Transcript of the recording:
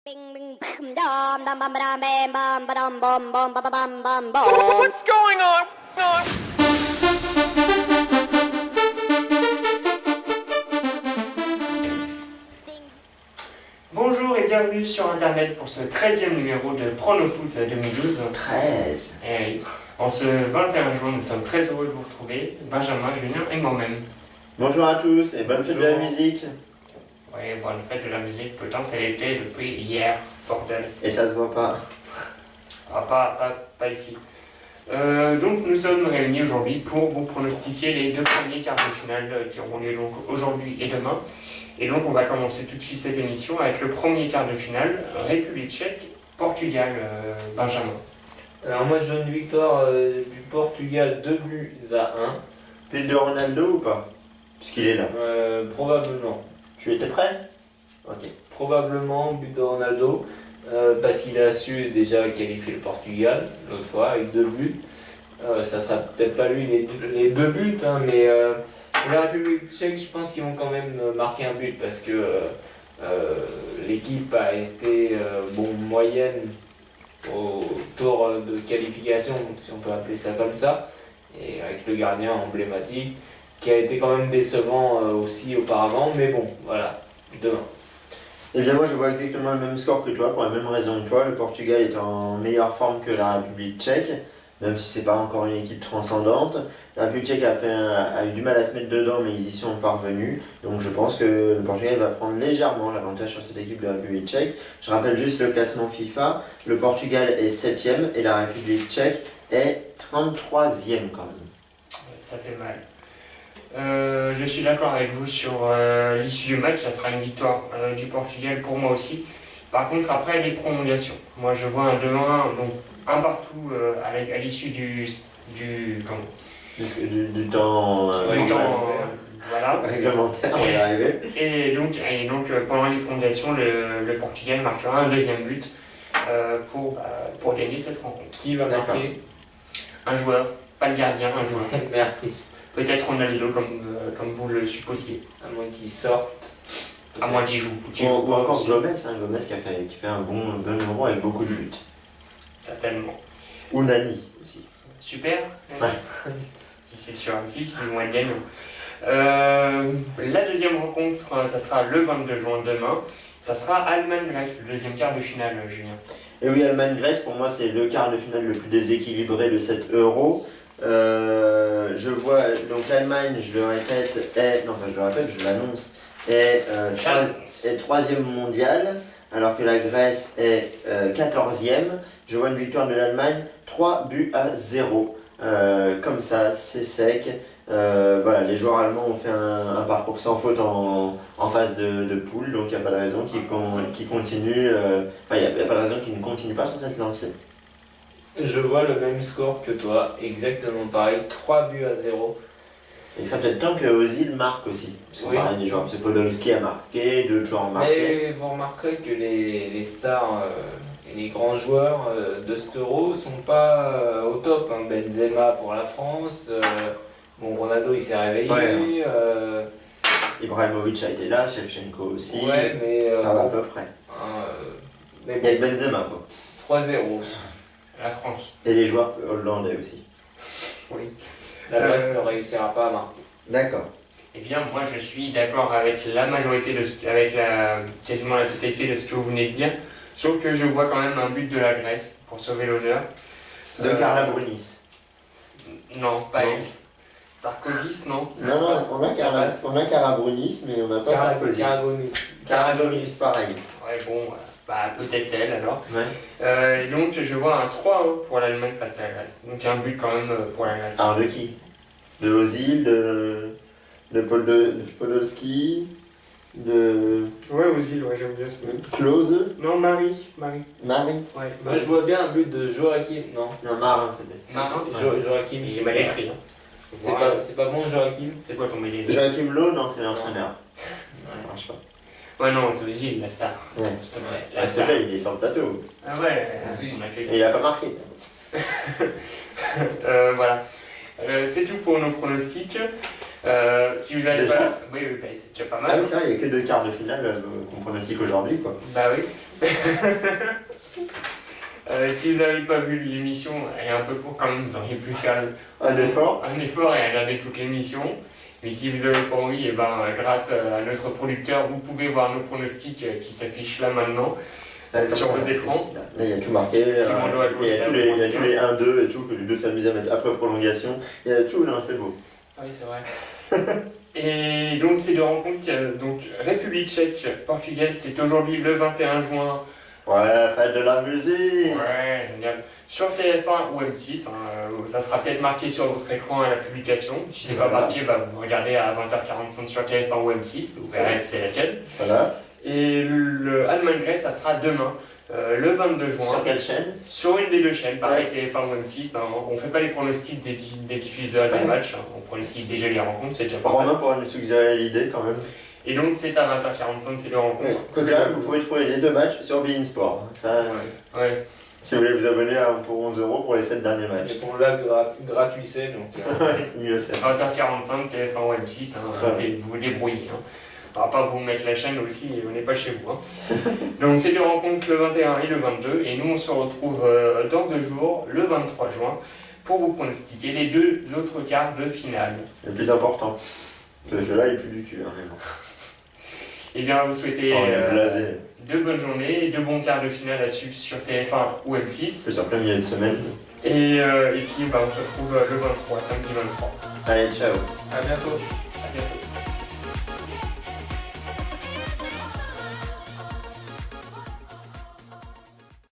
What's going on? Bonjour et bienvenue sur internet pour ce 13e numéro de Pronofoot 2012. 13. Et en ce 21 juin, nous sommes très heureux de vous retrouver, Benjamin, Julien et moi-même. Bonjour à tous et bonne fête de la Bonjour. musique. Oui, bonne fête de la musique, putain, c'est l'été depuis hier, bordel. Et ça se voit pas. Ah, pas ici. Donc nous sommes réunis aujourd'hui pour vous pronostiquer les deux premiers quarts de finale qui auront lieu donc aujourd'hui et demain. Et donc on va commencer tout de suite cette émission avec le premier quart de finale, République tchèque, Portugal, Benjamin. Alors moi je donne une victoire du Portugal 2-1. But de Ronaldo ou pas? Puisqu'il est là. Probablement. Tu étais prêt? Ok. Probablement but de Ronaldo. Parce qu'il a su déjà qualifier le Portugal l'autre fois avec 2 buts. Ça sera peut-être pas lui les 2 buts, hein, mais la République tchèque, je pense qu'ils vont quand même marquer un but parce que l'équipe a été moyenne au tour de qualification, si on peut appeler ça comme ça, et avec le gardien emblématique qui a été quand même décevant aussi auparavant, mais bon, voilà, demain. Eh bien moi je vois exactement le même score que toi pour la même raison que toi. Le Portugal est en meilleure forme que la République tchèque, même si c'est pas encore une équipe transcendante. La République tchèque a eu du mal à se mettre dedans mais ils y sont parvenus. Donc je pense que le Portugal va prendre légèrement l'avantage sur cette équipe de la République tchèque. Je rappelle juste le classement FIFA. Le Portugal est 7ème et la République tchèque est 33ème quand même. Ça fait mal. Je suis d'accord avec vous sur l'issue du match, ça sera une victoire du Portugal pour moi aussi. Par contre, après les prolongations, moi je vois un 2-1, donc un partout à l'issue du temps. Du temps, Du temps, voilà. réglementaire, on va y arriver. Et donc pendant les prolongations, le Portugal marquera un deuxième but pour gagner cette rencontre. Qui va D'accord. marquer? Un joueur, pas le gardien, un joueur. Merci. Peut-être Ronaldo comme vous le supposiez, À moins qu'il sorte. à moins qu'il joue. Ou encore Gomez, Gomez qui fait un bon euro avec beaucoup de buts. Certainement. Ou Nani aussi. Super. Ouais. Si c'est sur M6, ils vont être gagnants. La deuxième rencontre, ça sera le 22 juin demain. Ça sera Allemagne-Grèce, le deuxième quart de finale, Julien. Et oui, Allemagne-Grèce, pour moi, c'est le quart de finale le plus déséquilibré de cet euro. Je vois, donc l'Allemagne, je le répète, je l'annonce, est 3ème mondiale, alors que la Grèce est 14ème. Je vois une victoire de l'Allemagne, 3-0. Comme ça, c'est sec. Voilà, les joueurs allemands ont fait un parcours sans faute en phase de poule, donc il n'y a pas de raison qu'ils continuent. Il n'y a pas de raison qu'ils ne continuent pas sur cette lancée. Je vois le même score que toi, exactement pareil, 3-0. Et il serait peut-être temps que Ozil marque aussi. Parce qu'on Oui. parlait des joueurs, parce que Podolski a marqué, d'autres joueurs ont marqué. Mais vous remarquerez que les stars et les grands joueurs de cet euro sont pas au top. Hein. Benzema pour la France, Ronaldo il s'est réveillé. Ouais. Ibrahimovic a été là, Shevchenko aussi. Ouais, mais ça va à peu près. Mais Il y a Benzema quoi. 3-0. La France. Et les joueurs hollandais aussi. Oui. La Grèce ne réussira pas à marquer. D'accord. Eh bien, moi je suis d'accord avec la majorité, quasiment la totalité de ce que vous venez de dire. Sauf que je vois quand même un but de la Grèce pour sauver l'honneur. De Carla Brunis. Non, pas Non. elle. Sarkozys, non. Non, on a Carla Brunis, mais on n'a pas Sarkozy. Caragonis, pareil. Ouais, bon, peut-être elle alors. Ouais. Donc je vois un 3-1 pour l'Allemagne face à la Grèce. Donc un but quand même pour la Grèce. Alors de qui? De Ozil, de Podolski, de Ouais, Ozil, ouais, j'aime bien ce Klose, Non, Marie. Marie. Ouais, Moi je vois bien un but de Joachim. Non, Non, Marin c'était. Marin. Joachim. Il est mal écrit. Hein. C'est pas bon Joachim. C'est quoi ton bêtise? Joachim Low, non, c'est l'entraîneur. Ouais. Ça marche pas. Ouais, non, c'est Ozil, la star. Ouais. Justement, Ah, la c'est star. vrai, il est sur le plateau. Ah ouais, Oui. on a fait. Et il a pas marqué. Voilà. C'est tout pour nos pronostics. Si vous n'avez Déjà pas... Oui, bah, c'est déjà pas mal. Ah oui, c'est vrai, il n'y a que 2 quarts de finale qu'on pronostique aujourd'hui, quoi. Bah oui. Si vous n'avez pas vu l'émission, elle est un peu courte quand même, vous auriez pu faire Un effort. un effort et regarder toute l'émission. Mais si vous n'avez pas envie, et ben, grâce à notre producteur, vous pouvez voir nos pronostics qui s'affichent là maintenant sur vos écrans. Là, il y a tout marqué. Bandeau à gauche, Il y a là, tous les 1-2 et tout, que Ludo s'amuse à mettre après prolongation. Il y a tout, là, c'est beau. Oui, c'est vrai. Et donc, ces deux rencontres, donc République tchèque, Portugal, c'est aujourd'hui le 21 juin. Ouais, faites de la musique. Ouais, génial. Sur TF1 ou M6, ça sera peut-être marqué sur votre écran à la publication. Si c'est pas marqué, bah, vous regardez à 20h45 sur TF1 ou M6, vous verrez c'est laquelle. Voilà. Et le Allemagne-Grèce, ça sera demain, le 22 juin. Sur quelle chaîne? Sur une des deux chaînes, pareil TF1 ou M6. On fait pas les pronostics des diffuseurs des matchs, on pronostique déjà les rencontres, c'est déjà pas mal. Romain pourra nous suggérer l'idée quand même. Et donc c'est à 20h45 ces deux rencontres. Quoique là, vous pouvez trouver les 2 matchs sur Bein Sport. Ça, Ouais. si vous voulez vous abonner pour 11 € pour les 7 derniers matchs. Et pour là, gratuit c'est, donc... Ouais, c'est mieux ça. 20h45, TF1 ou M6, vous vous débrouillez. On va pas vous mettre la chaîne aussi, on n'est pas chez vous. Donc c'est deux rencontres le 21 et le 22, et nous on se retrouve dans 2 jours, le 23 juin, pour vous pronostiquer les 2 autres quarts de finale. Le plus important. Parce que celui-là, il pue du cul. Hein, mais bon. Et bien vous souhaitez On est blasé. 2 bonnes journées, 2 bons quarts de finale à suivre sur TF1 ou M6. C'est sur plein milieu de semaine. Et puis bah, on se retrouve le 23, samedi 23. Allez, ciao. À bientôt. À bientôt.